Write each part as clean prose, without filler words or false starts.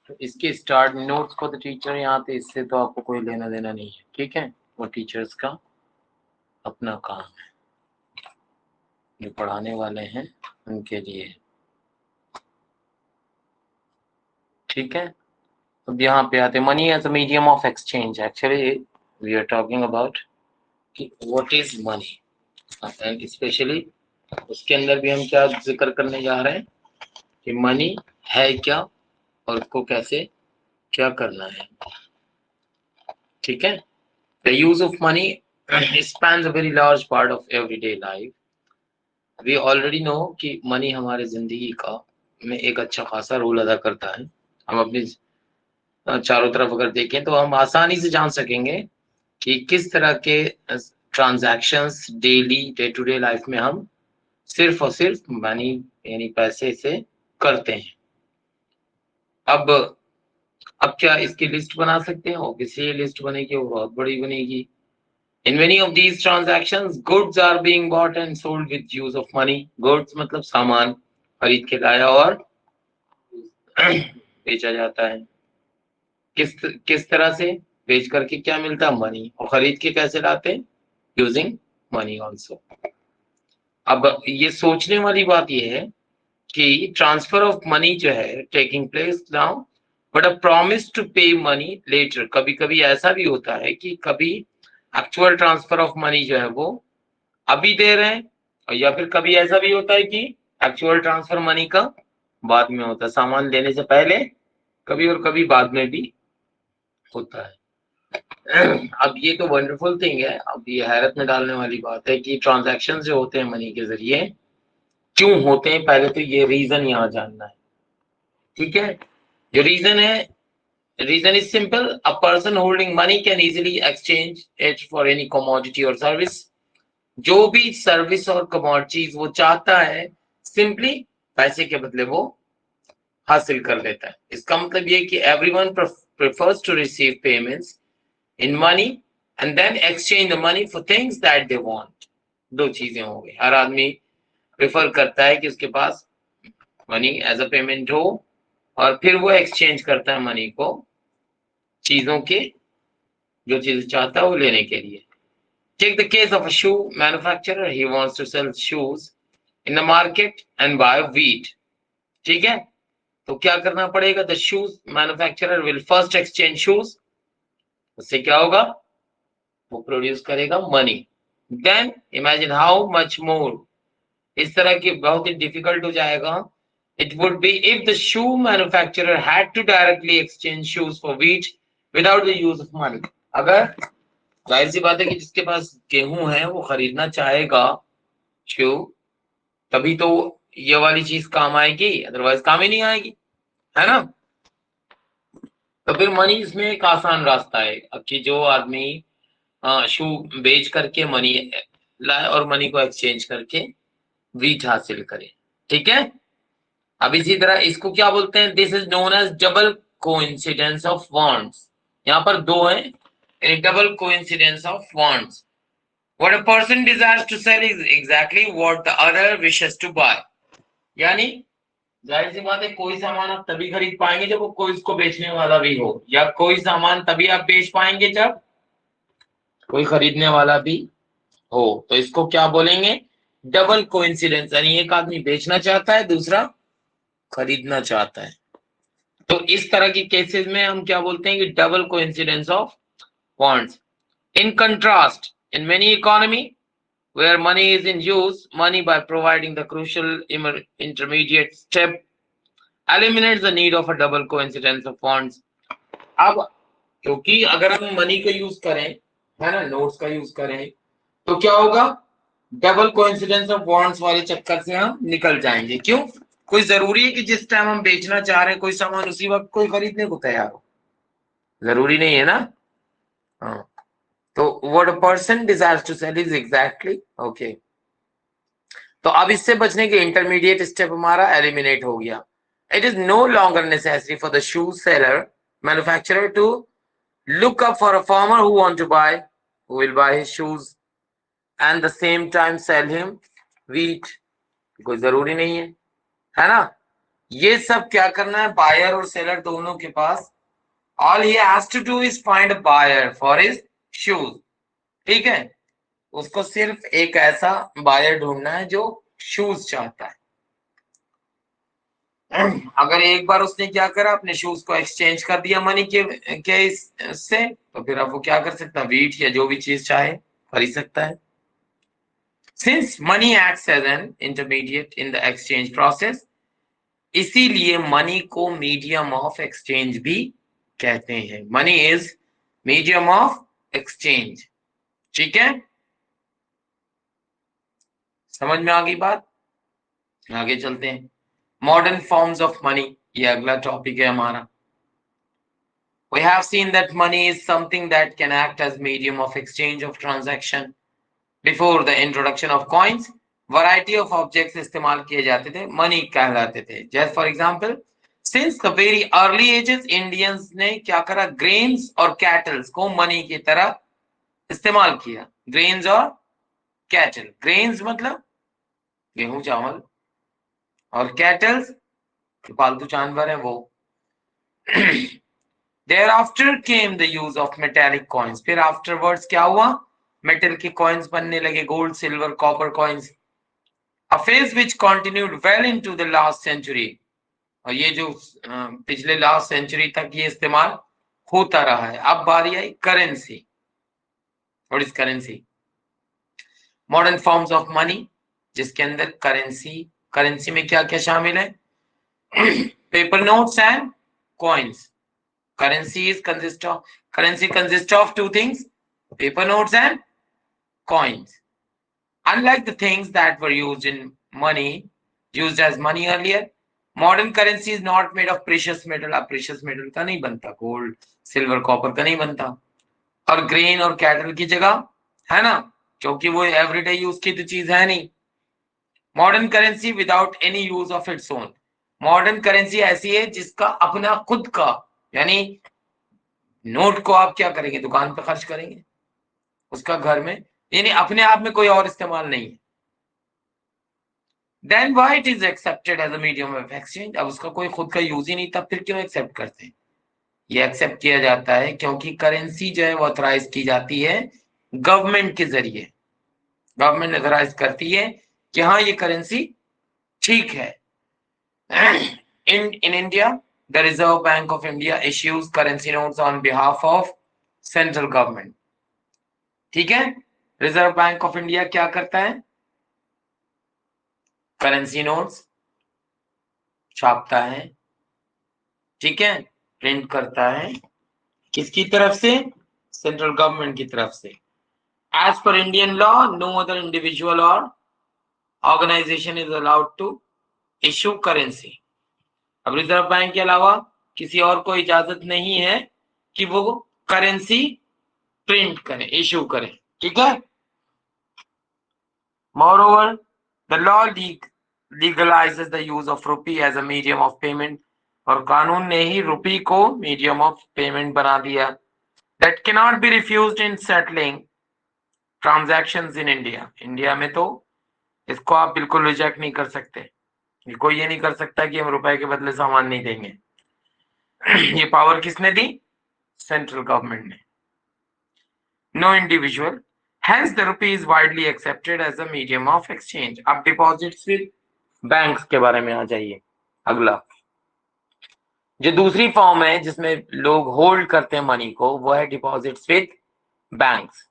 तो इसके start notes को तो टीचर यहाँ पे, इससे तो आपको कोई लेना देना नहीं है, ठीक है। वो टीचर्स का अपना काम है, जो पढ़ाने वाले हैं उनके लिए, ठीक है। अब यहाँ पे आते हैं money as a medium of exchange. Actually we are talking about कि what is money, and specially उसके अंदर भी हम क्या जिक्र करने जा रहे हैं कि मनी है क्या और उसको कैसे क्या करना है, ठीक है। The use of money spans a very large part of everyday life. We already know कि मनी हमारे जिंदगी का में एक अच्छा खासा रोल अदा करता है। हम अपनी चारों तरफ अगर देखें तो हम आसानी से जान सकेंगे कि किस तरह के transactions daily day to day life में हम सिर्फ और सिर्फ मनी यानी पैसे से करते हैं। अब क्या इसकी लिस्ट बना सकते हैं? ऑब्वियसली लिस्ट बनेगी, वो बहुत बड़ी बनेगी। In many of these transactions, goods are being bought and sold with use of money. Goods मतलब सामान खरीद के लाया और बेचा जाता है। किस तरह से बेच करके क्या मिलता है? मनी। और खरीद के कैसे लाते हैं? Using money also. अब ये सोचने वाली बात ये है कि ट्रांसफर ऑफ मनी जो है taking place now, but a promise to pay money later. कभी कभी ऐसा भी होता है कि कभी एक्चुअल ट्रांसफर ऑफ मनी जो है वो अभी दे रहे हैं, और या फिर कभी ऐसा भी होता है कि एक्चुअल ट्रांसफर मनी का बाद में होता है, सामान लेने से पहले कभी और कभी बाद में भी होता है। अब ये तो वंडरफुल थिंग है। अब ये हैरत में डालने वाली बात है कि ट्रांजैक्शन जो होते हैं मनी के जरिए क्यों होते हैं, पहले तो ये रीजन यहाँ जानना है, ठीक है। जो रीजन है, reason is simple. A person holding money can easily exchange it for any commodity or service. जो भी सर्विस और कमोडिटीज वो चाहता है सिंपली पैसे के बदले वो हासिल कर लेता है। इसका मतलब ये कि everyone prefers to receive payments in money and then exchange the money for things that they want. दो चीजें हो गई, हर आदमी प्रेफर करता है कि उसके पास मनी एज अ पेमेंट हो, और फिर वो एक्सचेंज करता है मनी को चीजों के, जो चीज चाहता है वो लेने के लिए। Take the case of a shoe manufacturer. He wants to sell shoes in the market and buy wheat. ठीक है, तो क्या करना पड़ेगा? The shoes manufacturer will first exchange shoes. उससे क्या होगा? वो प्रोड्यूस करेगा money. Then imagine how much more, इस तरह की बहुत ही डिफिकल्ट हो जाएगा। It would be if the shoe manufacturer had to directly exchange shoes for wheat without the use of money. अगर जाहिर सी बात है कि जिसके पास गेहूं है वो खरीदना चाहेगा शू, तभी तो ये वाली चीज काम आएगी, अदरवाइज काम ही नहीं आएगी, है ना। तो फिर मनी इसमें एक आसान रास्ता है कि जो आदमी शू बेच करके मनी लाए और मनी को एक्सचेंज करके वीट हासिल करे, ठीक है। अब इसी तरह इसको क्या बोलते हैं? This is known as double coincidence of wants. यहाँ पर दो है, double coincidence of wants. What a person desires to sell is exactly what the other wishes to buy. यानी जाहिर सी बात है, कोई सामान आप तभी खरीद पाएंगे जब कोई इसको बेचने वाला भी हो, या कोई सामान तभी आप बेच पाएंगे जब कोई खरीदने वाला भी हो। तो इसको क्या बोलेंगे? Double coincidence. यानी एक आदमी बेचना चाहता है, दूसरा खरीदना चाहता है। तो इस तरह की केसेस में हम क्या बोलते हैं कि double coincidence of wants. In contrast, in many economy where money is in use, money by providing the crucial intermediate step eliminates the need of a double coincidence of funds. अब क्योंकि अगर हम मनी का use करें, है ना, notes का use करें, तो क्या होगा? डबल कोइंसिडेंस ऑफ बॉन्ड्स वाले चक्कर से हम निकल जाएंगे। क्यों? कोई जरूरी है कि जिस टाइम हम बेचना चाह रहे हैं कोई सामान उसी वक्त कोई खरीदने को तैयार हो? जरूरी नहीं है ना। हाँ, तो what a person desires to sell is exactly okay. तो अब इससे बचने के इंटरमीडिएट स्टेप हमारा एलिमिनेट हो गया। It is no longer necessary for the shoe seller manufacturer to look up for a farmer who want to buy, who will buy his shoes and the same time sell him wheat. कोई जरूरी नहीं है ना। ये सब क्या करना है, बायर और सेलर दोनों के पास, all he has to do is find a buyer for his shoes, ठीक है, उसको सिर्फ एक ऐसा बायर ढूंढना है जो शूज चाहता है। अगर एक बार उसने क्या करा, अपने शूज को एक्सचेंज कर दिया मनी के इससे, तो फिर अब वो क्या कर सकता है, वीट या जो भी चीज चाहे खरीद सकता है। Since money acts as an intermediate in the exchange process, इसीलिए मनी को मीडियम ऑफ एक्सचेंज भी कहते हैं। Money is medium of exchange, ठीक है, समझ में आ गई बात। आगे चलते हैं, मॉडर्न फॉर्म्स ऑफ मनी, ये अगला टॉपिक है हमारा। We have seen that money is something that can act as medium of exchange of transaction. Before the introduction of coins, variety of objects इस्तेमाल किए जाते थे, money कहलाते थे। Just for example, since the very early ages, Indians ने क्या करा, grains और cattle को money की तरह इस्तेमाल किया। grains और cattle, grains मतलब गेहूं चावल, और cattle पालतू जानवर है वो। Thereafter came the use of metallic coins. फिर afterwards क्या हुआ, मेटल के कॉइन्स बनने लगे, gold silver copper coins, a phase which continued well into the last century. और ये जो पिछले लास्ट सेंचुरी तक ये इस्तेमाल होता रहा है। अब बारी आई currency. What is currency, modern forms of money, जिसके अंदर करेंसी, करेंसी में क्या क्या शामिल है, paper notes and coins. Currency consists of two things, paper notes and coins. Unlike the things that were used as money earlier, modern currency is not made of precious metal. अब precious metal का नहीं बनता, gold, silver, copper का नहीं बनता, और grain और cattle की जगह, है ना, क्योंकि वो everyday use की तो चीज है नहीं। Modern currency without any use of its own. Modern currency ऐसी है जिसका अपना खुद का, यानी नोट को आप क्या करेंगे, दुकान पे खर्च करेंगे, उसका घर में, यानी अपने आप में कोई और इस्तेमाल नहीं है। Then why it is accepted as a medium of exchange? अब उसका कोई खुद का यूज ही नहीं, तब फिर क्यों एक्सेप्ट करते हैं? ये एक्सेप्ट किया जाता है क्योंकि करेंसी जो है वो ऑथराइज की जाती है गवर्नमेंट के जरिए। गवर्नमेंट ऑथराइज करती है कि हाँ ये करेंसी ठीक है। in India, the Reserve Bank of India issues currency notes on behalf of central government, ठीक है। रिजर्व बैंक ऑफ इंडिया क्या करता है, करेंसी नोट्स छापता है, ठीक है, प्रिंट करता है, किसकी तरफ से, सेंट्रल गवर्नमेंट की तरफ से। As per Indian law, no other individual or organisation is allowed to issue currency. अब रिजर्व बैंक के अलावा किसी और को इजाजत नहीं है कि वो करेंसी प्रिंट करें, इश्यू करें, ठीक है। Moreover, the law legalizes the use of rupee as a medium of payment. और कानून ने ही रुपी को मीडियम ऑफ पेमेंट बना दिया। That cannot be refused in settling transactions in India. India में तो इसको आप बिल्कुल रिजेक्ट नहीं कर सकते, कोई ये नहीं कर सकता कि हम रुपए के बदले सामान नहीं देंगे। ये पावर किसने दी, सेंट्रल गवर्नमेंट ने, no individual. Hence the rupee is widely accepted as a medium of exchange. अब डिपॉजिट्स विद बैंक्स के बारे में आ जाइए। अगला जो दूसरी फॉर्म है जिसमें लोग होल्ड करते हैं मनी को, वो है deposits with banks.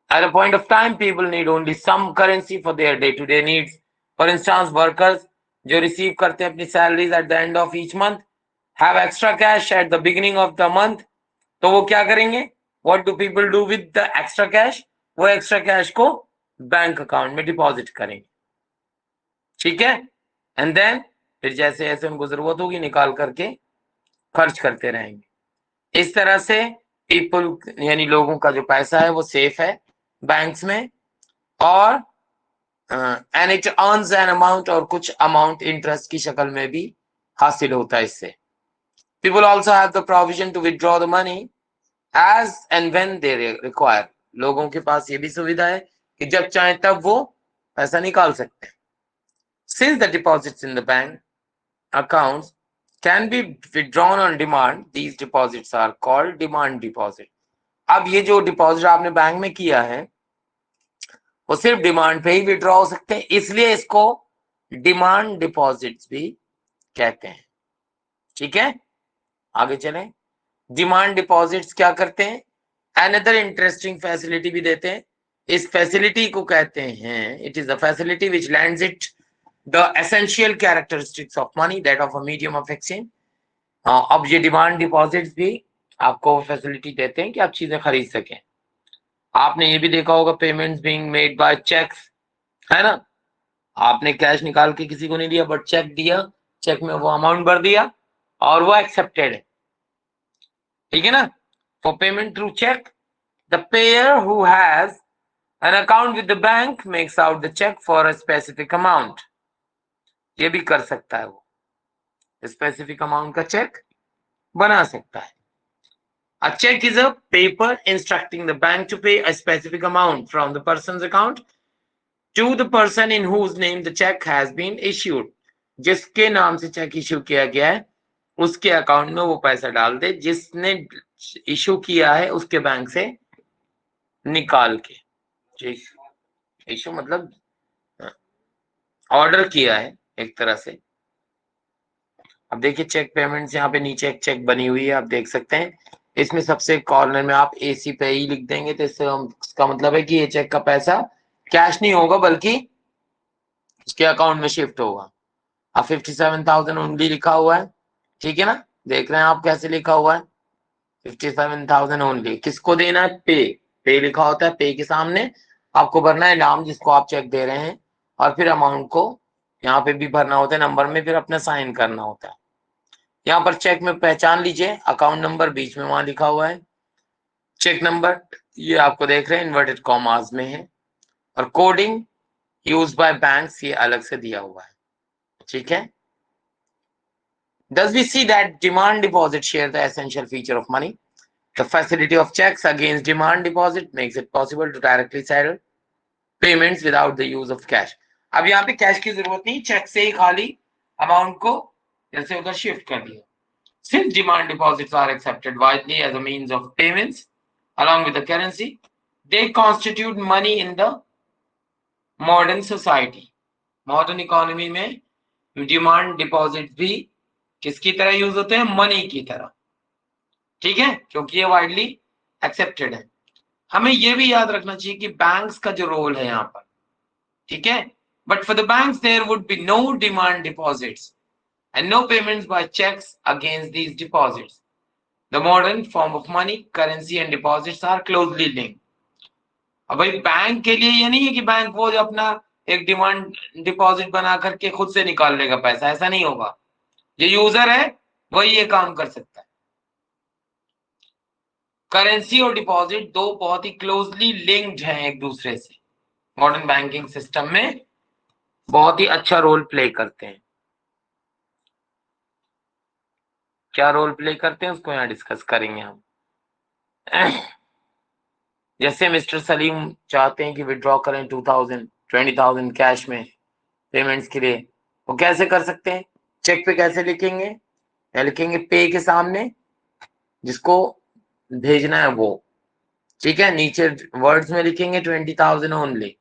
At a point of time, people need only some currency for their day-to-day needs. For instance, workers जो रिसीव करते हैं अपनी salaries at the end of each month have extra cash at the beginning of the month. तो वो क्या करेंगे, what do people do with the extra cash? वो extra cash को बैंक अकाउंट में डिपॉजिट करेंगे, ठीक है, एंड देन फिर जैसे जैसे उनको जरूरत होगी निकाल करके खर्च करते रहेंगे। इस तरह से पीपल यानी लोगों का जो पैसा है वो सेफ है बैंक्स में, और and it earns an amount, और कुछ अमाउंट इंटरेस्ट की शक्ल में भी हासिल होता है इससे। People also have the provision to withdraw the money as and when they require. लोगों के पास ये भी सुविधा है कि जब चाहे तब वो पैसा निकाल सकते हैं। Since the deposits in the bank accounts can be withdrawn on demand. These deposits are called demand deposit. अब ये जो डिपॉजिट आपने बैंक में किया है वो सिर्फ डिमांड पे ही विड्रॉ हो सकते हैं, इसलिए इसको डिमांड डिपॉजिट्स भी कहते हैं। ठीक है, आगे चलें। डिमांड डिपॉजिट्स क्या करते हैं? अनदर इंटरेस्टिंग फैसिलिटी भी देते हैं। इस फैसिलिटी को कहते हैं, it is the facility which lands it the essential characteristics of money that of a medium of exchange. अब ये डिमांड डिपॉजिट्स भी आपको फैसिलिटी देते हैं कि आप चीजें खरीद सकें। आपने ये भी देखा होगा payments being made by cheques, है ना? आपने कैश निकाल के किसी को नहीं दिया बट चेक दिया, चेक में वो अमाउंट भर दिया और वो एक्सेप्टेड है। ठीक है ना? For payment through cheque the payer who has an account with the bank makes out the cheque for a specific amount. ये भी कर सकता है, वो स्पेसिफिक अमाउंट का चेक बना सकता है। A check is a paper instructing the bank to pay a specific amount from the person's account to the person in whose name the check has been issued. जिसके नाम से check issue किया गया है उसके अकाउंट में वो पैसा डाल दे जिसने इश्यू किया है उसके बैंक से निकाल के। इश्यू मतलब ऑर्डर किया है एक तरह से। अब देखिए चेक पेमेंट्स, यहाँ पे नीचे एक चेक बनी हुई है, आप देख सकते हैं। इसमें सबसे कॉर्नर में आप एसी पे ही लिख देंगे तो इसका मतलब है कि ये चेक का पैसा कैश नहीं होगा बल्कि उसके अकाउंट में शिफ्ट होगा। अब 57,000 ओनली लिखा हुआ है, ठीक है ना? देख रहे हैं आप कैसे लिखा हुआ है, 57,000 ओनली। किसको देना है? पे लिखा होता है, पे के सामने आपको भरना है नाम जिसको आप चेक दे रहे हैं और फिर अमाउंट को यहाँ पे भी भरना होता है नंबर में, फिर अपना साइन करना होता है। यहाँ पर चेक में पहचान लीजिए, अकाउंट नंबर बीच में वहां लिखा हुआ है, चेक नंबर ये आपको देख रहे हैं इन्वर्टेड कॉमास में है, और कोडिंग यूज बाय बैंक्स ये अलग से दिया हुआ है। ठीक है, Thus we see that demand deposit share the essential feature of money. The facility of checks against demand deposit makes it possible to directly settle payments without the use of cash. अब यहाँ पे cash की जरूरत नहीं, check से ही खाली amount को जैसे उधर शिफ्ट कर दिया। Since demand deposits are accepted widely as a means of payments along with the currency, they constitute money in the modern society. Modern economy में डिमांड डिपॉजिट भी किसकी तरह यूज होते हैं? मनी की तरह। ठीक है, क्योंकि ये वाइडली एक्सेप्टेड है। हमें ये भी याद रखना चाहिए कि बैंक्स का जो रोल है यहाँ पर, ठीक है, but for the banks there would be no demand deposits and no payments by checks against these deposits. The modern form of money, currency and deposits are closely linked. अब भाई bank के लिए ये नहीं है कि बैंक वो जो अपना एक डिमांड डिपॉजिट बना करके खुद से निकाल लेगा पैसा, ऐसा नहीं होगा। जो यूजर है वही ये काम कर सकता है। करेंसी और डिपॉजिट दो बहुत ही क्लोजली लिंक्ड हैं एक दूसरे से, मॉडर्न बैंकिंग सिस्टम में बहुत ही अच्छा रोल प्ले करते हैं। क्या रोल प्ले करते हैं उसको यहाँ डिस्कस करेंगे हम। जैसे मिस्टर सलीम चाहते हैं कि विड्रॉ करें 20,000 कैश में पेमेंट्स के लिए, वो कैसे कर सकते हैं? चेक पे कैसे लिखेंगे? या लिखेंगे पे के सामने जिसको भेजना है वो, ठीक है, नीचे वर्ड्स में लिखेंगे 20,000 ओनली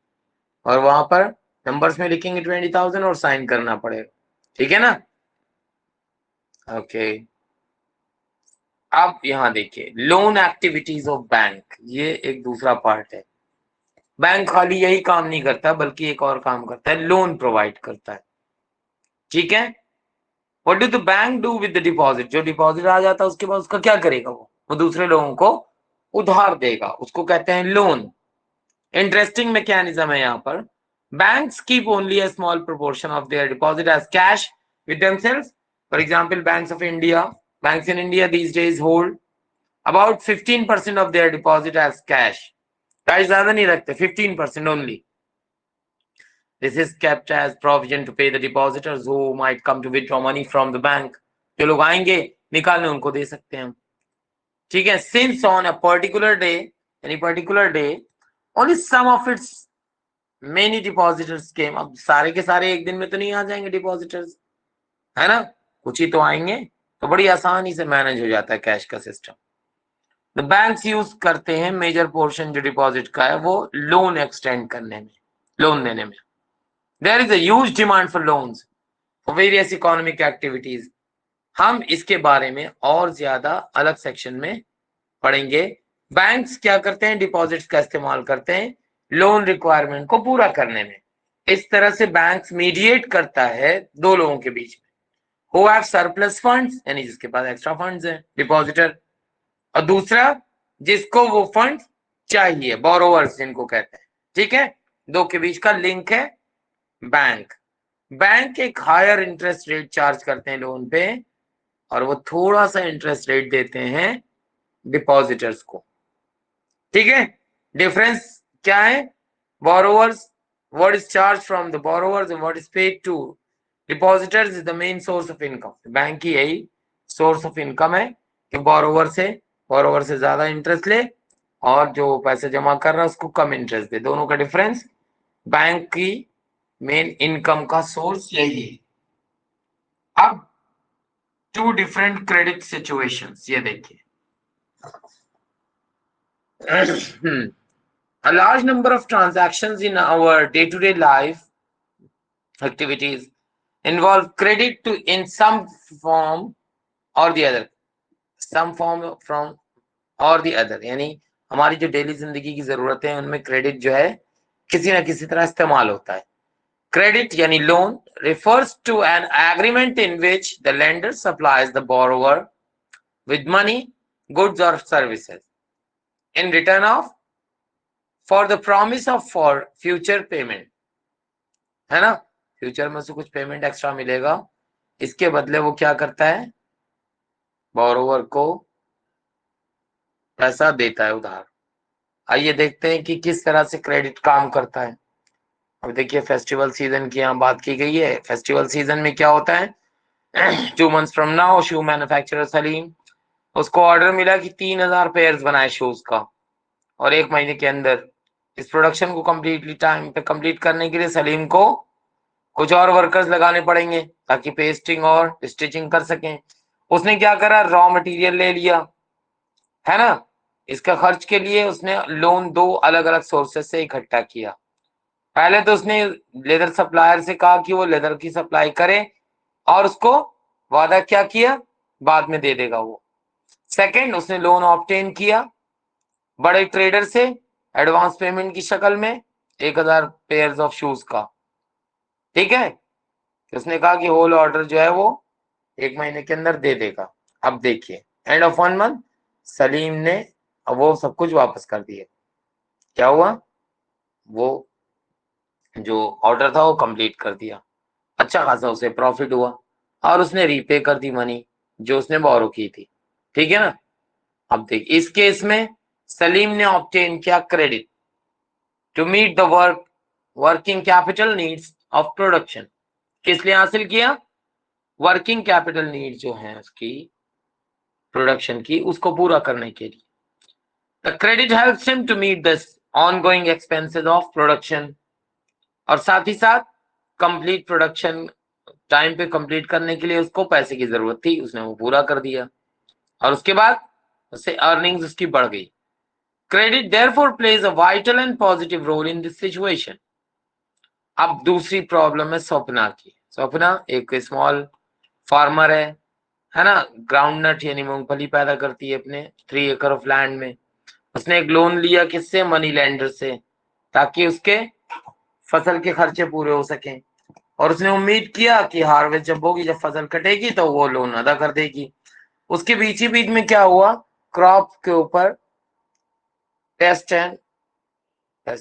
और वहां पर नंबर्स में लिखेंगे 20,000 और साइन करना पड़ेगा। ठीक है ना? ओके, अब यहाँ देखिए लोन एक्टिविटीज ऑफ बैंक, ये एक दूसरा पार्ट है। बैंक खाली यही काम नहीं करता बल्कि एक और काम करता है, लोन प्रोवाइड करता है। ठीक है, what do the bank do with the deposit? जो डिपॉजिट आ जाता है उसके बाद उसका क्या करेगा? वो दूसरे लोगों को उधार देगा, उसको कहते हैं लोन। इंटरेस्टिंग मैकेनिज्म है यहाँ पर। Banks keep only a small proportion of their deposit as cash with themselves. For example banks in India these days hold about 15% of their deposit as cash. Guys, ज्यादा नहीं रखते, 15% only. This is kept as provision to pay the depositors who might come to withdraw money from the bank. जो लोग आएंगे निकालने उनको दे सकते हैं हम। ठीक है, since on a particular day, any particular day, only some of its many depositors came. अब सारे के सारे एक दिन में तो नहीं आ जाएंगे डिपॉजिटर्स, है ना? कुछ ही तो आएंगे, तो बड़ी आसानी से मैनेज हो जाता है कैश का सिस्टम। तो बैंक्स यूज करते हैं मेजर पोर्शन जो डिपॉजिट का है वो लोन एक्सटेंड करने में, लोन देने में। There is a huge demand for loans for various economic activities. हम इसके बारे में और ज्यादा अलग सेक्शन में पढ़ेंगे। बैंक्स क्या करते हैं, डिपॉजिट्स का इस्तेमाल करते हैं लोन रिक्वायरमेंट को पूरा करने में। इस तरह से बैंक्स मीडिएट करता है दो लोगों के बीच में, हु हैव सरप्लस फंड्स यानी जिसके पास एक्स्ट्रा फंड्स हैं, डिपॉजिटर, और दूसरा जिसको वो फंड चाहिए, बोरोवर्स जिनको कहते हैं। ठीक है, दो के बीच का लिंक है बैंक। बैंक एक हायर इंटरेस्ट रेट चार्ज करते हैं लोन पे, और वो थोड़ा सा इंटरेस्ट रेट देते हैं डिपॉजिटर्स को। ठीक है, डिफरेंस क्या है, borrowers, what is charge from the borrowers and what is paid to depositors is the main source of income. Bank की यही सोर्स ऑफ इनकम है कि बोरोवर से ज्यादा इंटरेस्ट ले और जो पैसे जमा कर रहा है उसको कम इंटरेस्ट दे। दोनों का डिफरेंस, बैंक की मेन इनकम का सोर्स यही है। अब टू डिफरेंट क्रेडिट सिचुएशंस, ये देखिए। A large number of transactions in our day-to-day life activities involve credit to in some form or the other, some form from or the other, यानी हमारी जो daily जिंदगी की जरूरतें हैं उनमें क्रेडिट जो है किसी ना किसी तरह इस्तेमाल होता है। क्रेडिट यानी loan refers to an agreement in which the lender supplies the borrower with money, goods or services in return of for the promise of for future payment, है ना, फ्यूचर में से कुछ पेमेंट एक्स्ट्रा मिलेगा, इसके बदले वो क्या करता है, बोरोवर को पैसा देता है उधार। आइए देखते हैं कि किस तरह से क्रेडिट काम करता है। अब देखिए फेस्टिवल सीजन की यहाँ बात की गई है। फेस्टिवल सीजन में क्या होता है, 2 months from now shoe manufacturer Salim, उसको ऑर्डर मिला कि 3000 पेयर्स बनाए शूज का, और 1 महीने के अंदर इस प्रोडक्शन को कंप्लीटली टाइम पे कंप्लीट करने के लिए सलीम को कुछ और वर्कर्स लगाने पड़ेंगे ताकि पेस्टिंग और स्टिचिंग कर सकें। उसने क्या करा, रॉ मटेरियल ले लिया, है ना, इसका खर्च के लिए उसने लोन दो अलग अलग सोर्सेस से इकट्ठा किया। पहले तो उसने लेदर सप्लायर से कहा कि वो लेदर की सप्लाई करे और उसको वादा क्या किया, बाद में दे देगा वो। सेकंड, उसने लोन ऑब्टेन किया बड़े ट्रेडर से एडवांस पेमेंट की शक्ल में 1000 पेयर्स ऑफ शूज का। ठीक है, उसने कहा कि होल ऑर्डर जो है वो 1 महीने के अंदर दे देगा। अब देखिए एंड ऑफ 1 month सलीम ने वो सब कुछ वापस कर दिया। क्या हुआ, वो जो ऑर्डर था वो कंप्लीट कर दिया, अच्छा खासा उसे प्रॉफिट हुआ और उसने रीपे कर दी मनी जो उसने बोरो की थी। ठीक है ना। अब देख इस केस में सलीम ने ऑब्टेन किया credit to meet the working capital needs of production. किस लिए हासिल किया, वर्किंग कैपिटल नीड जो है उसकी प्रोडक्शन की, उसको पूरा करने के लिए। The credit helps him to meet the ongoing expenses of production, और साथ ही साथ कंप्लीट प्रोडक्शन टाइम पे कंप्लीट करने के लिए उसको पैसे की जरूरत थी, उसने वो पूरा कर दिया और उसके बाद उससे अर्निंग्स उसकी बढ़ गई। Credit therefore plays a vital and positive role in this situation. अब दूसरी प्रॉब्लम है स्वप्ना की। स्वप्ना एक स्मॉल फार्मर है ना, ग्राउंड नट यानी मूंगफली पैदा करती है अपने 3 एकड़ ऑफ लैंड में। उसने एक लोन लिया किससे, मनी लेंडर से, ताकि उसके फसल के खर्चे पूरे हो सकें, और उसने उम्मीद किया कि हार्वेस्ट जब होगी, जब फसल कटेगी तो वो लोन अदा कर देगी। उसके बीच ही बीच में क्या हुआ, क्रॉप के ऊपर पेस्ट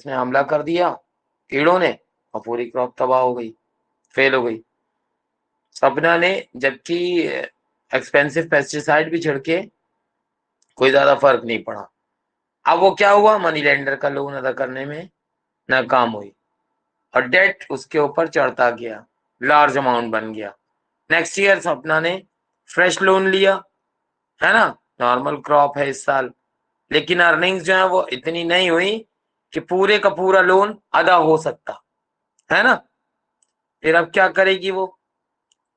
ने हमला कर दिया, कीड़ों ने, और पूरी क्रॉप तबाह हो गई, फेल हो गई। सपना ने जबकि एक्सपेंसिव पेस्टिसाइड भी छिड़के, कोई ज्यादा फर्क नहीं पड़ा। अब वो क्या हुआ, मनी लेंडर का लोन अदा करने में नाकाम हुई और डेट उसके ऊपर चढ़ता गया, लार्ज अमाउंट बन गया। नेक्स्ट ईयर सपना ने फ्रेश लोन लिया, है ना, नॉर्मल क्रॉप है इस साल, लेकिन अर्निंग्स जो है वो इतनी नहीं हुई कि पूरे का पूरा लोन अदा हो सकता, है ना। फिर अब क्या करेगी वो,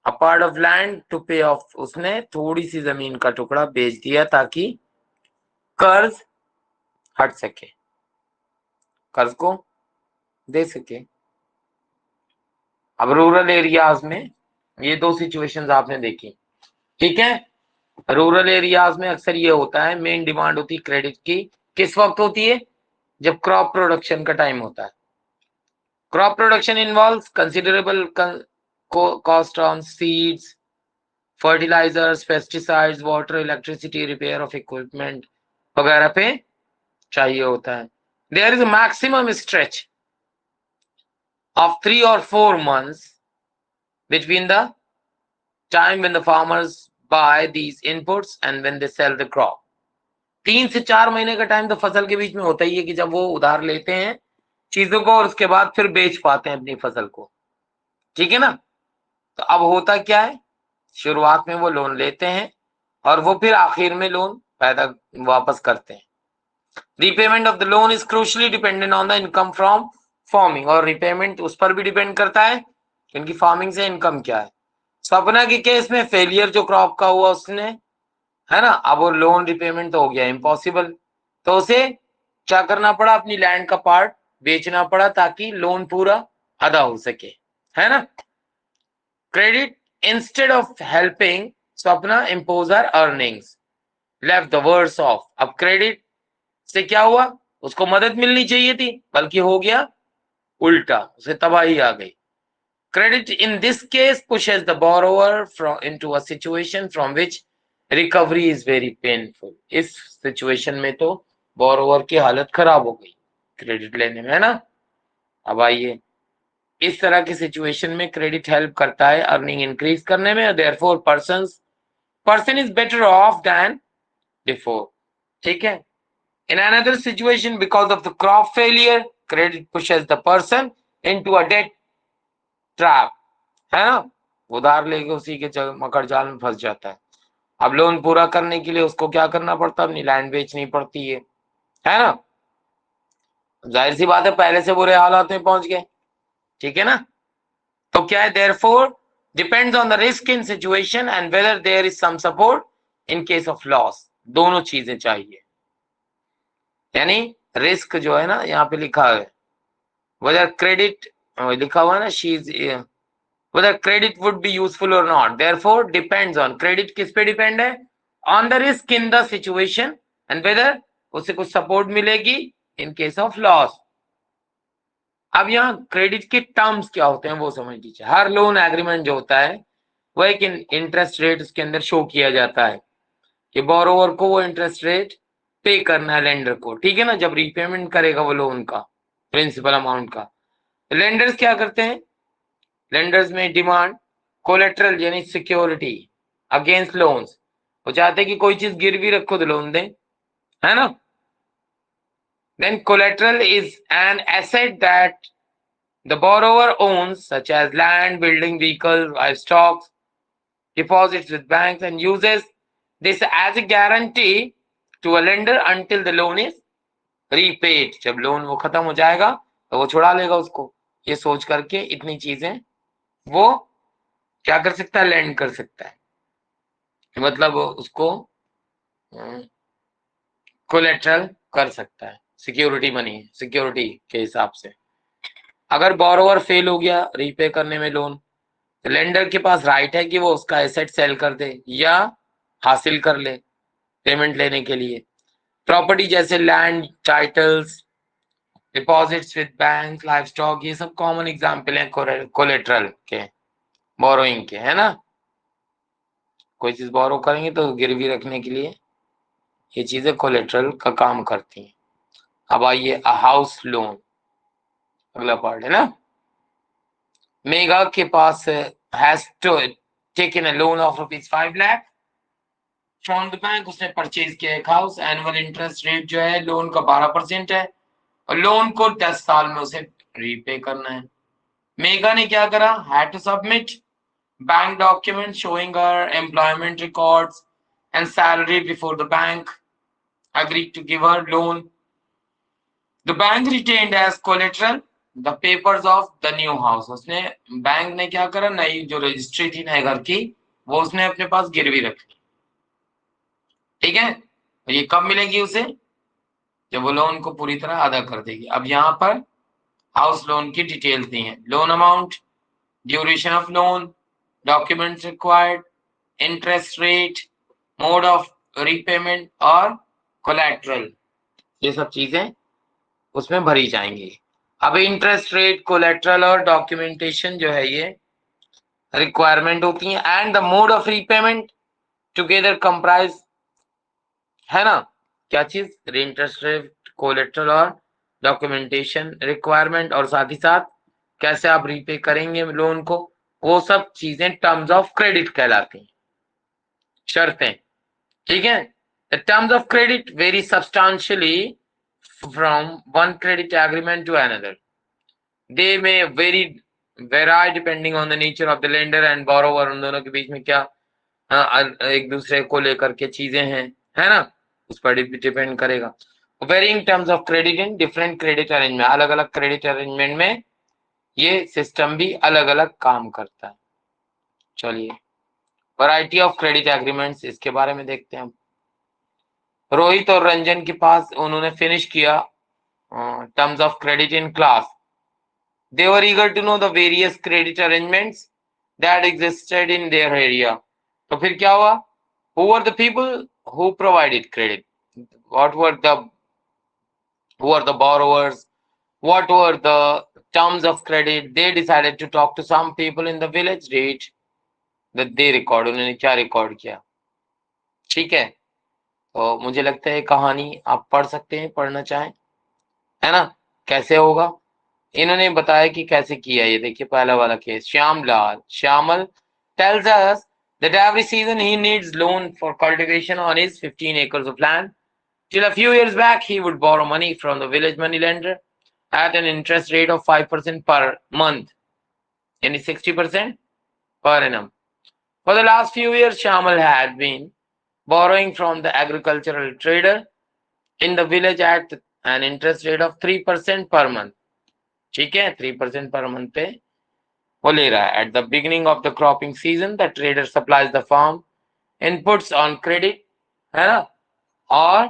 a part of land to pay off, उसने थोड़ी सी जमीन का टुकड़ा बेच दिया ताकि कर्ज हट सके, कर्ज को दे सके। अब रूरल एरियाज में ये दो सिचुएशंस आपने देखी, ठीक है। रूरल एरियाज में अक्सर ये होता है, मेन डिमांड होती है क्रेडिट की, किस वक्त होती है, जब क्रॉप प्रोडक्शन का टाइम होता है। Crop production involves considerable cost on seeds, fertilisers, pesticides, water, electricity, repair of equipment वगैरह पे चाहिए होता है। There is a maximum stretch of 3 or 4 months between the time when the farmers buy these inputs and when they sell the crop. 3 से 4 महीने का time तो फसल के बीच में होता ही है कि जब वो उधार लेते हैं चीजों को और उसके बाद फिर बेच पाते हैं अपनी फसल को, ठीक है ना। तो अब होता क्या है, शुरुआत में वो लोन लेते हैं और वो फिर आखिर में लोन पैदा वापस करते हैं। Repayment of the loan is crucially dependent on the income from farming, और रिपेमेंट उस पर भी डिपेंड करता है इनकी फार्मिंग से इनकम क्या है। सपना के केस में फेलियर जो क्रॉप का हुआ उसने, है ना, अब वो लोन रिपेमेंट तो हो गया इम्पॉसिबल, तो उसे क्या करना पड़ा, अपनी लैंड का पार्ट बेचना पड़ा ताकि लोन पूरा अदा हो सके, है ना। Credit instead of helping Swapna impose her earnings left the worse off. अब क्रेडिट से क्या हुआ, उसको मदद मिलनी चाहिए थी बल्कि हो गया उल्टा, उसे तबाही आ गई। Credit in this case pushes the borrower into a situation from which recovery is very painful. इस सिचुएशन में तो बोरोवर की हालत खराब हो गई क्रेडिट लेने में, है ना। अब आइए, इस तरह की सिचुएशन में क्रेडिट हेल्प करता है अर्निंग इंक्रीज करने में, therefore person is better off than before, ठीक है। In another situation, because of the crop failure, credit pushes the person into a debt trap, है ना, उधार लेके उसी के मकर जाल में फंस जाता है। अब लोन पूरा करने के लिए उसको क्या करना पड़ता है, अपनी लैंड बेचनी पड़ती है ना। जाहिर सी बात है पहले से बुरे हालात में पहुंच गए, ठीक है ना। तो क्या है, therefore depends on the risk in situation and whether there is some support in case of loss, दोनों चीजें चाहिए। यानी रिस्क जो है ना, यहाँ पे लिखा है whether credit लिखा हुआ है ना, she is whether credit would be useful or not, therefore depends on, credit किस पे डिपेंड है, on the risk in the situation and whether उसे कुछ सपोर्ट मिलेगी in case of loss। अब यहाँ क्रेडिट के टर्म्स क्या होते हैं वो समझ लीजिए। हर लोन एग्रीमेंट जो होता है वो एक इंटरेस्ट रेट उसके अंदर शो किया जाता है कि बोरोवर को वो इंटरेस्ट रेट पे करना है लेंडर को, ठीक है ना, जब रीपेमेंट करेगा वो लोन का प्रिंसिपल अमाउंट का। लेंडर्स क्या करते हैं, लेंडर्स में डिमांड कोलेट्रल यानी सिक्योरिटी अगेंस्ट लोन्स, वो चाहते हैं कि कोई चीज गिरवी रखो तो लोन दें, है ना। Then collateral is an asset that the borrower owns, such as land, building, vehicles, livestock, deposits with banks, and uses this as a guarantee to a lender until the loan is repaid। जब loan वो खत्म हो जाएगा तो वो छुड़ा लेगा उसको, ये सोच करके इतनी चीजें वो क्या कर सकता है, लैंड कर सकता है, मतलब उसको कोलेट्रल कर सकता है, सिक्योरिटी मनी, सिक्योरिटी के हिसाब से। अगर बोरोवर फेल हो गया रीपे करने में लोन, तो लेंडर के पास राइट है कि वो उसका एसेट सेल कर दे या हासिल कर ले पेमेंट लेने के लिए। प्रॉपर्टी जैसे land, titles, deposits with bank, life stock, ये सब कॉमन एग्जाम्पल हैं कोलेट्रल के, बोरोइंग के, है ना। कोई चीज बोरो करेंगे तो गिरवी रखने के लिए ये चीजें कोलेट्रल का काम करती हैं। अब आइए हाउस लोन, अगला पार्ट है ना। मेगा के पास has taken a loan of ₹5 lakh from the bank, उसने परचेज किया एक हाउस, एनुअल इंटरेस्ट रेट जो है लोन का 12% है और लोन को 10 साल में उसे रीपे करना है। मेगा ने क्या करा, had to submit bank document showing her employment records and salary before the bank agreed to give her loan. The bank retained as collateral the papers of the new house, उसने bank ने क्या करा, नई जो registry थी नए घर की वो उसने अपने पास गिरवी रखी। ठीक है, ये कब मिलेगी उसे, जब वो लोन को पूरी तरह अदा कर देगी। अब यहाँ पर हाउस लोन की डिटेल्स दी हैं, loan amount, duration of loan, documents required, interest rate, mode of repayment और कोलैटरल, ये सब चीजें उसमें भरी जाएंगी। अब इंटरेस्ट रेट, कोलैटरल और डॉक्यूमेंटेशन जो है ये रिक्वायरमेंट होती है, and the mode of repayment together comprise, है ना, क्या चीज, इंटरेस्ट रेट, कोलेट्रल और डॉक्यूमेंटेशन रिक्वायरमेंट, और साथ ही साथ कैसे आप रीपे करेंगे लोन को, वो सब चीजें टर्म्स ऑफ क्रेडिट कहलाती हैं, शर्तें। ठीक है, the terms of credit vary substantially from one credit agreement to another, they may vary depending on the nature of the lender and borrower, उन दोनों के बीच में क्या एक दूसरे को लेकर के चीजें हैं, है ना, उस पर डिपेंड करेगा। Varying terms of credit in different credit arrangement, अलग अलग क्रेडिट अरेंजमेंट में ये सिस्टम भी अलग अलग काम करता है। चलिए, वैरायटी ऑफ क्रेडिट एग्रीमेंट्स, इसके बारे में देखते हैं हम। रोहित और रंजन के पास उन्होंने फिनिश किया terms of credit in class, they were eager to know the various credit arrangements that existed in their area. तो फिर क्या हुआ, who were the people who provided credit, what were the who were the borrowers, what were the terms of credit, they decided to talk to some people in the village, read that they record, उन्होंने क्या record किया। ठीक है, तो मुझे लगता है कहानी आप पढ़ सकते हैं, पढ़ना चाहें, है ना, कैसे होगा, इन्होंने बताया कि कैसे किया। ये देखिए पहला वाला case, Shyamal tells us that every season he needs loan for cultivation on his 15 acres of land. Till a few years back, he would borrow money from the village moneylender at an interest rate of 5% per month, and 60% per annum. For the last few years, Shyamal had been borrowing from the agricultural trader in the village at an interest rate of 3% per month. ठीक है, 3% per month पे वो ले रहा है। At the beginning of the cropping season the trader supplies the farm inputs on credit, है ना, और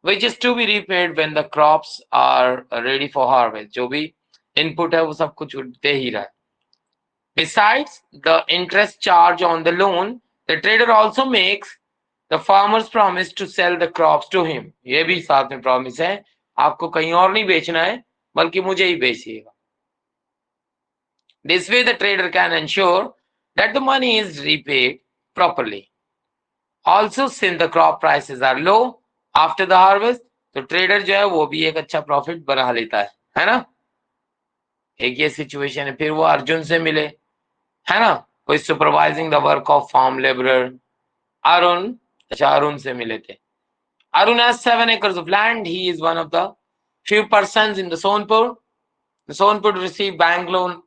which is to be repaid when the crops are ready for harvest, जो भी इनपुट है वो सब कुछ दे ही रहा है। Besides the interest charge on the loan, the trader also makes the farmers promise to sell the crops to him, ये भी साथ में प्रॉमिस है, आपको कहीं और नहीं बेचना है बल्कि मुझे ही बेचिएगा। This way the trader can ensure that the money is repaid properly. Also, since the crop prices are low after the harvest, तो ट्रेडर जो है वो भी एक अच्छा प्रॉफिट बना लेता है ना। एक ये सिचुएशन है। फिर वो अर्जुन से मिले, है ना, वो supervising the work of farm labourer. Arun, अच्छा अरुण से मिले थे। Arun has 7 acres of land. He is one of the few persons in the Sonpur. The Sonpur received bank loan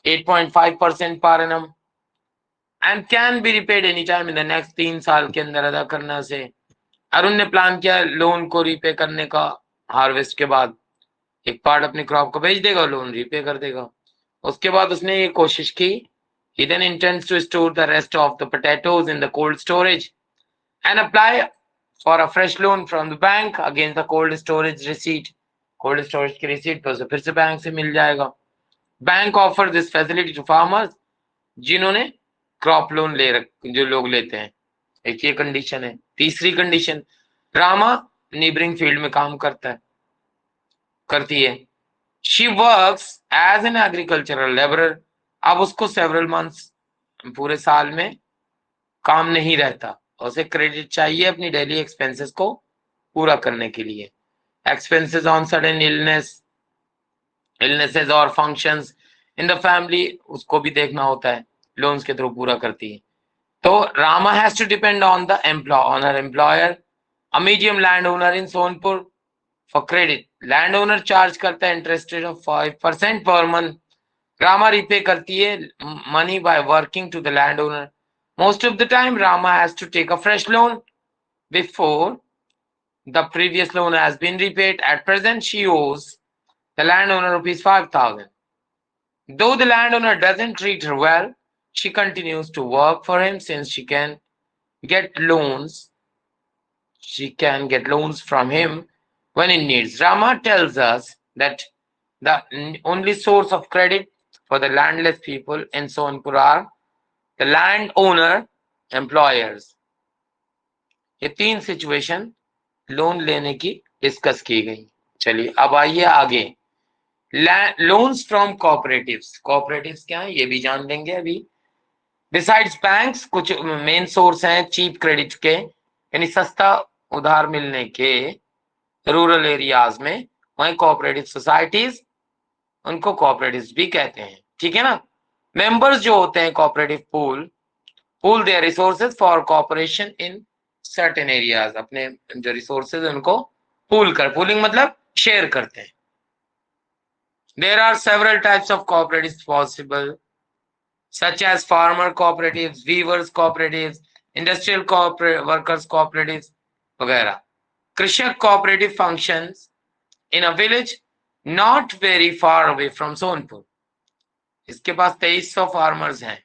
8.5% per annum and can be repaid anytime in the next 3 साल के अंदर अदा करना से। अरुण ने प्लान किया loan को repay करने का, हार्वेस्ट के बाद एक पार्ट अपनी क्रॉप को बेच देगा, लोन रीपे कर देगा। उसके बाद उसने ये कोशिश की, he then intends to store the rest of the potatoes in the cold storage and apply for a fresh loan from the bank against the cold storage receipt. cold storage की receipt तो फिर से bank से मिल जाएगा। Bank offer this facility to farmers, जिन्होंने crop loan जो लोग लेते हैं। एक ये कंडीशन है। तीसरी कंडीशन, रामा नेबरिंग फील्ड में काम करती है। She works as an agricultural labourer. अब उसको सेवरल मंथ्स, पूरे साल में काम नहीं रहता, उसे क्रेडिट चाहिए अपनी डेली एक्सपेंसेस को पूरा करने के लिए। एक्सपेंसेस ऑन सडन इलनेसेस और फंक्शंस इन द फैमिली, उसको भी देखना होता है, लोन्स के थ्रू पूरा करती है। तो Rama has to depend on the on her employer, a medium land owner in Sonpur, for credit. Land owner charge करता है interest rate of 5% per month. Rama repay करती है money by working to the land owner. Most of the time Rama has to take a fresh loan before The previous loan has been repaid. At present, she owes the landowner rupees 5,000. Though the landowner doesn't treat her well, she continues to work for him since she can get loans. She can get loans from him when it needs. Rama tells us that the only source of credit for the landless people in Sonpur are the landowner employers. ये 3 situation loan लेने की discuss की गई. चलिए अब आइए आगे. Loans from cooperatives. Cooperatives क्या है ये भी जान लेंगे अभी. बिसाइड्स बैंक्स कुछ मेन सोर्स हैं चीप क्रेडिट के, यानी सस्ता उधार मिलने के रूरल एरियाज में. वहीं कोऑपरेटिव सोसाइटीज, उनको कोऑपरेटिव्स भी कहते हैं. ठीक है ना. मेंबर्स जो होते हैं cooperative pool their resources for cooperation in certain areas. अपने जो रिसोर्सेज उनको पूलिंग मतलब शेयर करते हैं. There are several types of cooperatives possible, such as farmer cooperatives, weavers cooperatives, industrial workers cooperatives, वगैरह. कृषक cooperative functions in a village not very far away from Sonpur. इसके पास 2300 farmers हैं.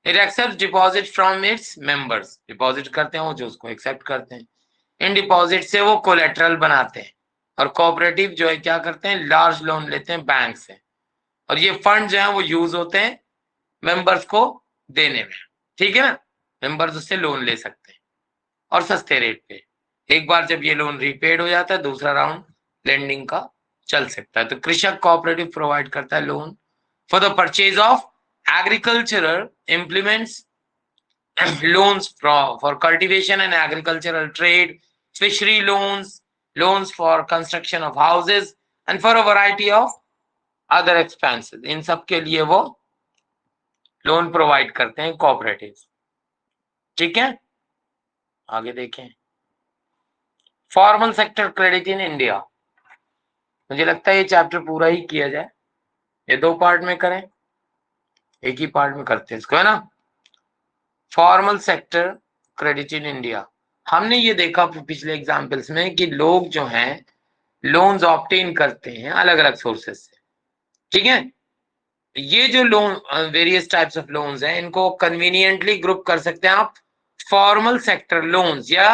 It accepts deposit from its members. Deposit करते हैं वो जो उसको accept करते हैं. इन डिपॉजिट से वो कोलेट्रल बनाते हैं. और कोऑपरेटिव जो है क्या करते हैं, लार्ज लोन लेते हैं बैंक से. और ये फंड जो है वो यूज होते हैं मेंबर्स को देने में. ठीक है ना. मेंबर्स उससे लोन ले सकते हैं और सस्ते रेट पे. एक बार जब ये लोन रीपेड हो जाता है दूसरा राउंड लेंडिंग का चल सकता है. तो कृषक कोऑपरेटिव प्रोवाइड करता है loan for the purchase of agricultural implements, loans for cultivation and agricultural trade, fishery loans for construction of houses and for a variety of other expenses. इन सब के लिए वो लोन प्रोवाइड करते हैं कोऑपरेटिव्स. ठीक है. आगे देखें. Formal sector credit in India. मुझे लगता है ये चैप्टर पूरा ही किया जाए. ये 2 पार्ट में करें, एक ही पार्ट में करते हैं इसको, है ना. Formal sector credit in India. हमने ये देखा पिछले एग्जाम्पल्स में कि लोग जो हैं लोन्स ऑब्टेन करते हैं अलग अलग सोर्सेस से. ठीक है. ये जो loan various types of loans हैं इनको कन्वीनियंटली ग्रुप कर सकते हैं आप फॉर्मल सेक्टर लोन्स या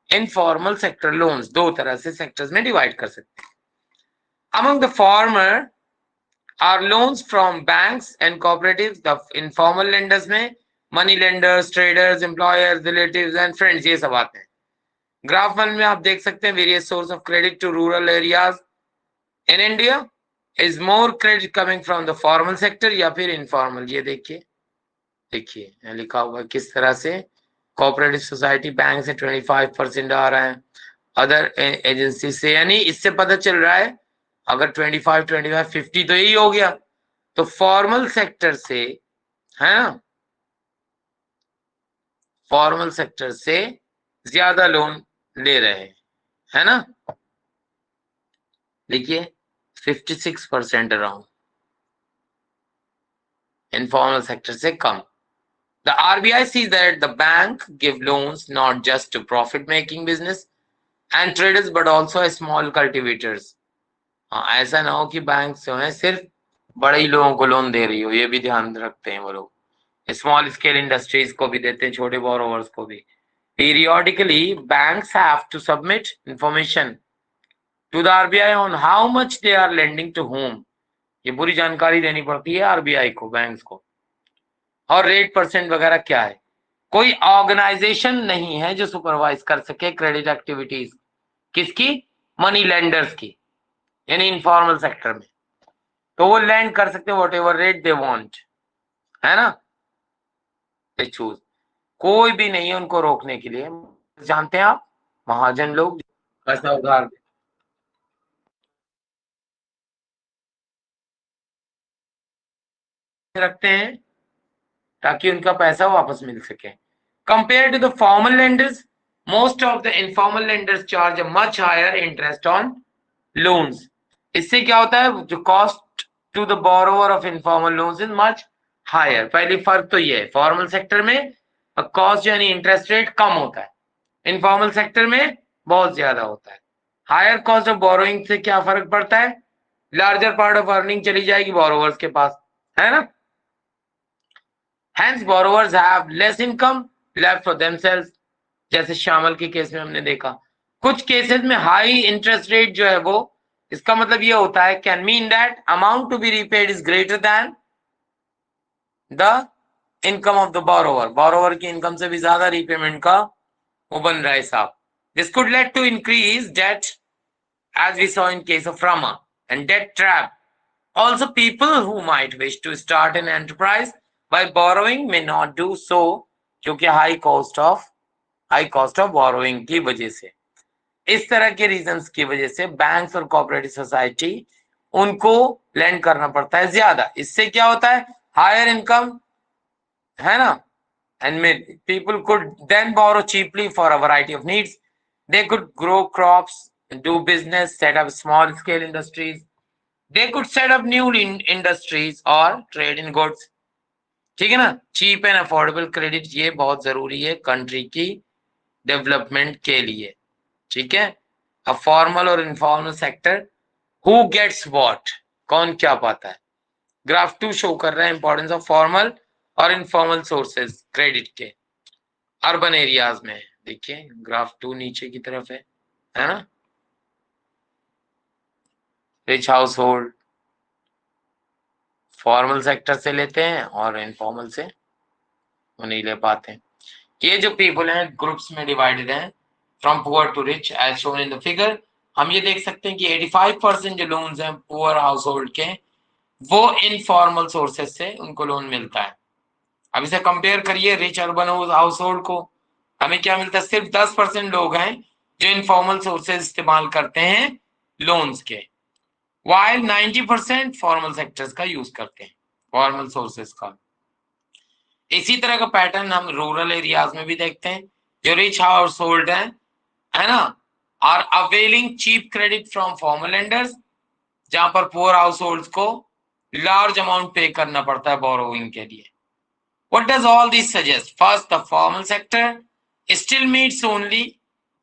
इनफॉर्मल सेक्टर लोन्स. 2 तरह से सेक्टर्स में डिवाइड कर सकते हैं. Among the former are loans from banks and cooperatives. The informal lenders में money lenders, traders, employers, relatives and friends ये सब आते हैं. ग्राफ 1 में आप देख सकते हैं various source of credit to rural areas in India. Is more credit coming from the formal sector या फिर इनफॉर्मल. ये देखिए लिखा हुआ है किस तरह से कोऑपरेटिव सोसाइटी बैंक से 25% आ रहा है, अदर एजेंसी से. यानी इससे पता चल रहा है अगर 25, 50 तो यही हो गया. तो फॉर्मल सेक्टर से, है ना, फॉर्मल सेक्टर से ज्यादा लोन ले रहे हैं, है ना. देखिए 56% अराउंड. इनफॉर्मल सेक्टर से कम. The RBI sees that the bank give loans not just to profit making business and traders but also small cultivators. हाँ, ऐसा ना हो कि बैंक जो है सिर्फ बड़े ही लोगों को लोन दे रही हो. ये भी ध्यान रखते हैं वो लोग. स्मॉल स्केल इंडस्ट्रीज को भी देते हैं, छोटे बोरोवर्स को भी. Periodically, banks have to submit information to the RBI on how much they are lending to whom. ये पूरी जानकारी देनी पड़ती है आरबीआई को, बैंक्स को. और रेट परसेंट वगैरह क्या है. कोई ऑर्गेनाइजेशन नहीं है जो सुपरवाइज कर सके क्रेडिट एक्टिविटीज. किसकी? मनी लेंडर्स की, यानी इनफॉर्मल सेक्टर में. तो वो लैंड कर सकते हैं what ever rate they want, है ना. They choose. कोई भी नहीं है उनको रोकने के लिए. जानते हैं आप महाजन लोग पैसा उधार रखते हैं ताकि उनका पैसा वापस मिल सके. Compare to the formal lenders, most of the informal lenders charge a much higher interest on loans. इससे क्या होता है, जो cost to the borrower of informal loans is much higher. पहली फर्क तो ये है, फॉर्मल सेक्टर में कॉस्ट यानी इंटरेस्ट रेट कम होता है, इनफॉर्मल सेक्टर में बहुत ज्यादा होता है। हायर कॉस्ट ऑफ बोरोइंग से क्या फर्क पड़ता है? लार्जर पार्ट ऑफ अर्निंग चली जाएगी बोरोवर्स के पास, है ना। Hence borrowers have less income left for themselves। जैसे श्यामल के केस में हमने देखा, कुछ केसेस में हाई इंटरेस्ट रेट जो है वो, इसका मतलब ये होता है, can mean that amount to be repaid is greater than the income of the borrower. Borrower की इनकम से भी ज्यादा रीपेमेंट का वो बन रहा है साहब। This could lead to increase debt as we saw in case of Rama and debt trap। Also people who might wish to start an enterprise by borrowing may not do so क्योंकि high cost of borrowing की वजह से, इस तरह के reasons की वजह से बैंक्स और कोऑपरेटिव सोसाइटी उनको लेंड करना पड़ता है ज्यादा। इससे क्या होता है? हायर इनकम, है ना, and people could then borrow cheaply for a variety of needs। They could grow crops, do business, set up small scale industries। They could set up new industries or trade in goods। ठीक है ना। Cheap and affordable credit ये बहुत जरूरी है country की development के लिए। ठीक है। अ फॉर्मल और informal sector, who gets what, कौन क्या पाता है। ग्राफ 2 शो कर रहा है इंपॉर्टेंस ऑफ फॉर्मल और इनफॉर्मल सोर्सेज क्रेडिट के अर्बन एरियाज में। देखिए ग्राफ 2 नीचे की तरफ है ना। Rich house hold formal sector से लेते हैं और इनफॉर्मल से वो नहीं ले पाते हैं। ये जो पीपल हैं ग्रुप्स में डिवाइडेड हैं from poor to rich as shown in the figure. हम ये देख सकते हैं कि 85% जो लोन्स हैं पुअर हाउस होल्ड के, वो इनफॉर्मल सोर्सेज से उनको लोन मिलता है। अब इसे कंपेयर करिए रिच अर्बन हाउस होल्ड को, हमें क्या मिलता है? सिर्फ 10% लोग हैं जो इनफॉर्मल सोर्सेज इस्तेमाल करते हैं लोन्स के, वाइल 90% फॉर्मल सेक्टर्स का यूज करते हैं, फॉर्मल सोर्सेज का। इसी तरह का पैटर्न हम रूरल एरियाज में भी देखते हैं। जो रिच हाउस होल्ड है ना, are availing cheap credit from formal lenders, जहां पर पुअर हाउस होल्ड को लार्ज अमाउंट पे करना पड़ता है बोरोइंग के लिए। What does all this suggest? First, the formal sector still meets only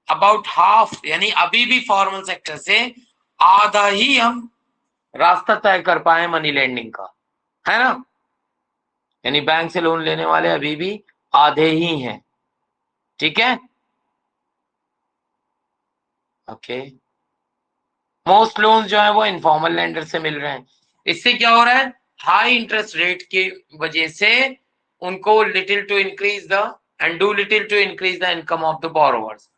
about half, यानी अभी भी फॉर्मल सेक्टर से आधा ही हम रास्ता तय कर पाए मनी लेंडिंग का, है ना। यानी बैंक से लोन लेने वाले अभी भी आधे ही हैं। ठीक है। ओके। मोस्ट लोन्स जो है वो इनफॉर्मल लेंडर से मिल रहे हैं। इससे क्या हो रहा है? हाई इंटरेस्ट रेट की वजह से उनको little to increase the and do little to increase the income of the borrowers.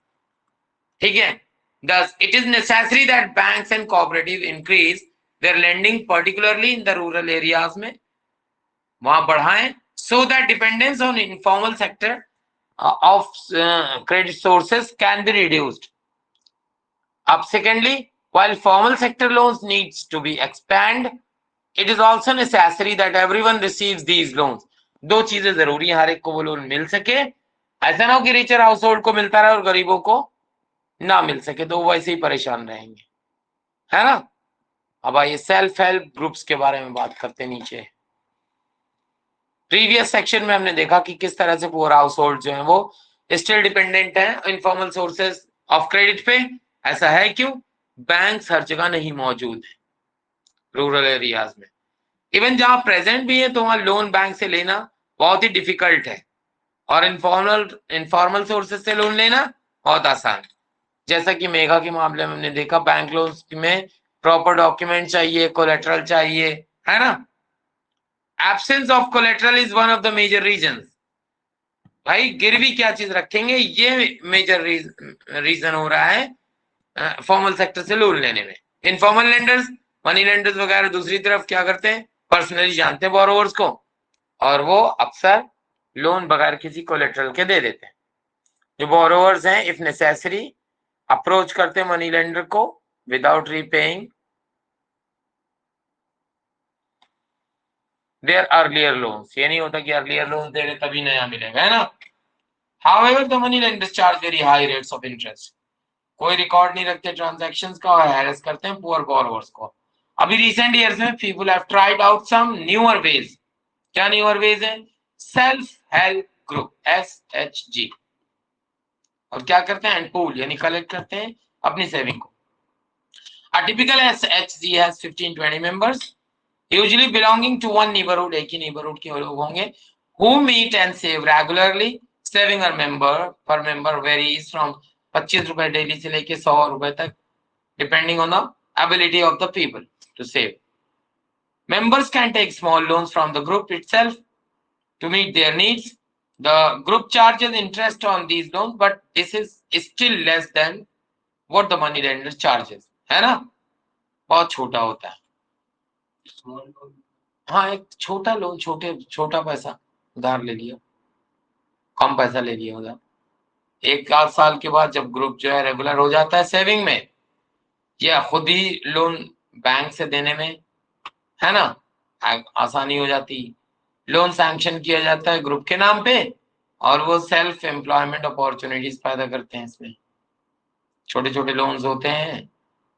ठीक है। Thus, it is necessary that banks and cooperative increase their lending, particularly in the rural areas में वहां बढ़ाएं, so that dependence on informal sector of credit sources can be reduced। अब secondly, while formal sector loans needs to be expand, it is also necessary that everyone receives these loans। दो चीजें जरूरी है, हर एक को वो लोन मिल सके। ऐसा ना हो कि रिचर हाउस होल्ड को मिलता रहे और गरीबों को ना मिल सके, तो वो वैसे ही परेशान रहेंगे, है ना। अब आइए सेल्फ हेल्प ग्रुप्स के बारे में बात करते हैं। नीचे प्रीवियस सेक्शन में हमने देखा कि किस तरह से पुअर हाउस होल्ड जो है वो स्टिल डिपेंडेंट है इनफॉर्मल सोर्सेज ऑफ क्रेडिट पे। ऐसा है क्यों? बैंक्स हर जगह नहीं मौजूद है रूरल एरियाज में। इवन जहां प्रेजेंट भी है तो वहां लोन बैंक से लेना बहुत ही डिफिकल्ट है, और इनफॉर्मल सोर्सेज से लोन लेना बहुत आसान। जैसा कि मेगा के मामले में हमने देखा, बैंक लोन में प्रॉपर डॉक्यूमेंट चाहिए, कोलेटरल चाहिए, है ना। Absence of collateral is one of the major reasons. भाई गिरवी क्या चीज रखेंगे, ये मेजर रीजन हो रहा है फॉर्मल सेक्टर से लोन लेने में। इनफॉर्मल लेंडर्स, मनी लेंडर्स वगैरह दूसरी तरफ क्या करते हैं? पर्सनली जानते हैं बोरोवर्स को, और वो अक्सर लोन बगैर किसी कोलेटरल के दे देते हैं। जो बोरोवर्स हैं इफ नेसेसरी अप्रोच करते हैं मनी लेंडर को without repaying their earlier loans. ये नहीं होता कि अर्लियर लोन्स दे रहे तभी नया मिलेगा, है ना। However the money lenders charge very high rates of interest. कोई रिकॉर्ड नहीं रखते ट्रांजैक्शंस का और हैरेस करते हैं पुअर बोरोवर्स को। अभी रिसेंट ईयर्स में people have tried out some newer ways. क्या न्यूअर वेज है? Self help group, SHG। और क्या करते हैं, एंड पूल यानी कलेक्ट करते हैं अपनी सेविंग को। A typical SHG has 15-20 members, usually belonging to one neighborhood, एक ही neighborhood के लोग होंगे, who meet and save regularly. Saving a member per member varies from 25 रुपए डेली से लेके 100 रुपए तक, depending on the ability of the people to save. Members can take small loans from the group itself to meet their needs. The group charges interest on these loans, but this is still less than what the money lender charges, है ना, बहुत छोटा होता है। हाँ, एक छोटा loan, छोटा पैसा उधार ले लिया, कम पैसा ले लिया उधार। 1 साल के बाद जब ग्रुप जो है रेगुलर हो जाता है सेविंग में, या खुद ही लोन बैंक से देने में, है ना, आसानी हो जाती। लोन सैंक्शन किया जाता है ग्रुप के नाम पे, और वो सेल्फ एम्प्लॉयमेंट अपॉर्चुनिटीज पैदा करते हैं। इसमें छोटे छोटे लोन्स होते हैं,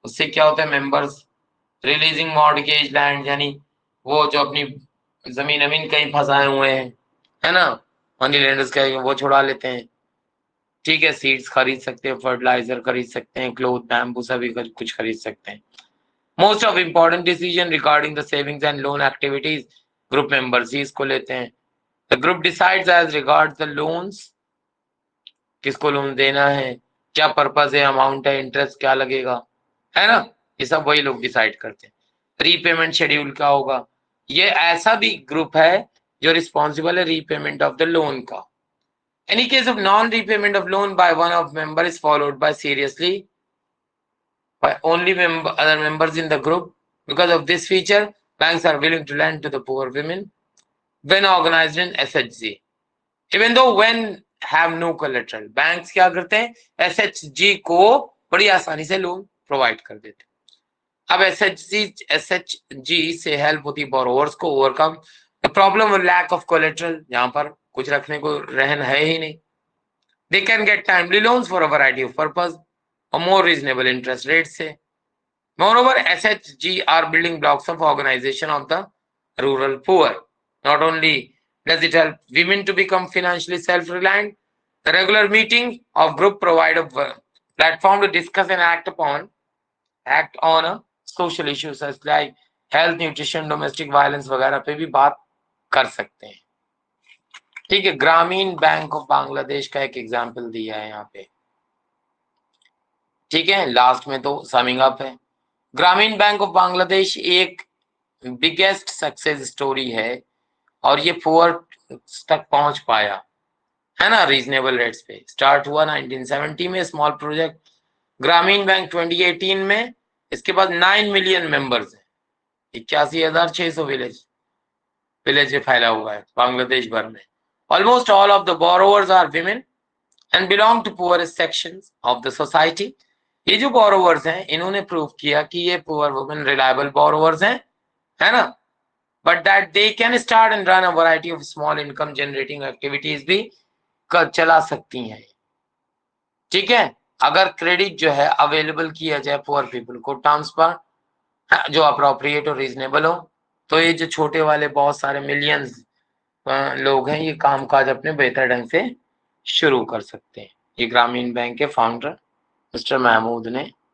उससे क्या होता है, मेंबर्स रिलीजिंग मॉर्गेज लैंड, यानी वो जो अपनी जमीन कहीं फंसाए हुए हैं, है ना, मनी लेंडर्स कहेंगे वो छुड़ा लेते हैं। ठीक है, सीड्स खरीद सकते हैं, फर्टिलाइजर खरीद सकते हैं, क्लोथ, बैम्बू सभी कुछ खरीद सकते हैं। Most of important decision regarding the savings and loan activities group members ही इसको लेते हैं। The group decides as regards the loans, किसको लोन देना है, क्या पर्पस है, अमाउंट है, इंटरेस्ट क्या लगेगा, है ना, ये सब वही लोग डिसाइड करते हैं। रीपेमेंट शेड्यूल क्या होगा, ये ऐसा भी ग्रुप है जो रिस्पॉन्सिबल है रीपेमेंट ऑफ द लोन का। Any case of non-repayment of loan by one of member is followed by seriously by only other members in the group. Because of this feature, banks are willing to lend to the poor women when organized in SHG, even though when have no collateral. Banks क्या करते हैं, SHG को बड़ी आसानी से loan provide कर देते हैं। अब SHG से हेल्प होती है बोरोवर्स को overcome the problem of lack of collateral, जहां पर कुछ रखने को रहन है ही नहीं। They can get timely loans for a variety of purpose or more reasonable interest rates से। Moreover, SHG are building blocks of organization of the rural poor. Not only does it help women to become financially self-reliant, the regular meeting of group provide a platform to discuss and act on a social issues such like health, nutrition, domestic violence वगैरह पे भी बात कर सकते हैं। ठीक है, ग्रामीण बैंक ऑफ बांग्लादेश का एक एग्जाम्पल दिया है यहाँ पे। ठीक है, लास्ट में तो समिंग अप है। ग्रामीण बैंक ऑफ बांग्लादेश एक बिगेस्ट सक्सेस स्टोरी है, और ये पुअर तक पहुंच पाया, है ना, रीजनेबल रेट्स पे। स्टार्ट हुआ 1970 में स्मॉल प्रोजेक्ट, ग्रामीण बैंक 2018 में, इसके बाद 9 मिलियन मेंबर्स हैं, 81,600 विलेज में फैला हुआ है बांग्लादेश भर में। Almost all of the borrowers are women and belong to poorest sections of the society. ये जो borrowers हैं, इन्होंने प्रूव किया कि ये poor women reliable borrowers हैं, है ना, but that they can start and run a variety of small income generating activities भी चला सकती हैं। ठीक है, अगर क्रेडिट जो है अवेलेबल किया जाए पुअर पीपल को टर्म्स पर जो अप्रोप्रिएट और रीजनेबल हो, तो ये जो छोटे वाले बहुत सारे मिलियंस लोग हैं, ये कामकाज अपने बेहतर ढंग से शुरू कर सकते हैं। ये ग्रामीण बैंक के फाउंडर मिस्टर महमूद ने